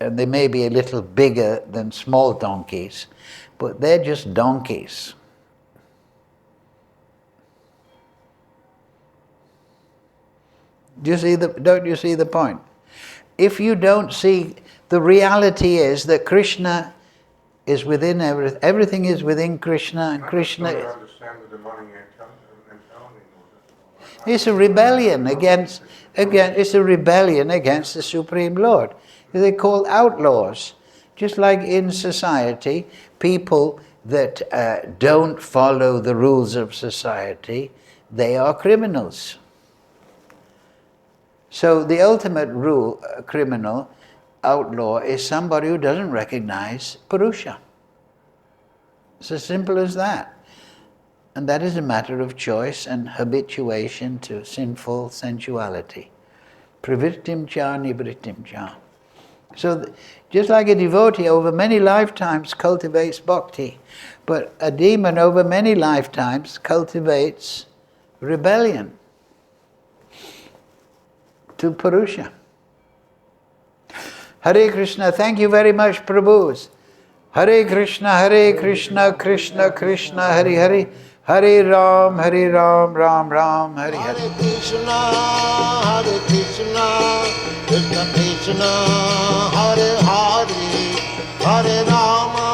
and they may be a little bigger than small donkeys, but they're just donkeys. Don't you see the point? If you don't see, the reality is that Krishna is within everything. Everything is within Krishna, and Krishna. I don't understand the demonic mentality. It's a rebellion against the Supreme Lord. They're called outlaws. Just like in society, people that don't follow the rules of society, they are criminals. So the ultimate criminal, outlaw, is somebody who doesn't recognize Purusha. It's as simple as that. And that is a matter of choice and habituation to sinful sensuality. Pravrittim cha nivrittim cha. So just like a devotee over many lifetimes cultivates bhakti, but a demon over many lifetimes cultivates rebellion to Purusha. Hare Krishna, thank you very much, Prabhus. Hare Krishna, Krishna Krishna, Hare Hare, Hare Ram, Ram Ram, Hare Hare. Hare Krishna, Krishna Krishna, Hare Hare, Hare Rama.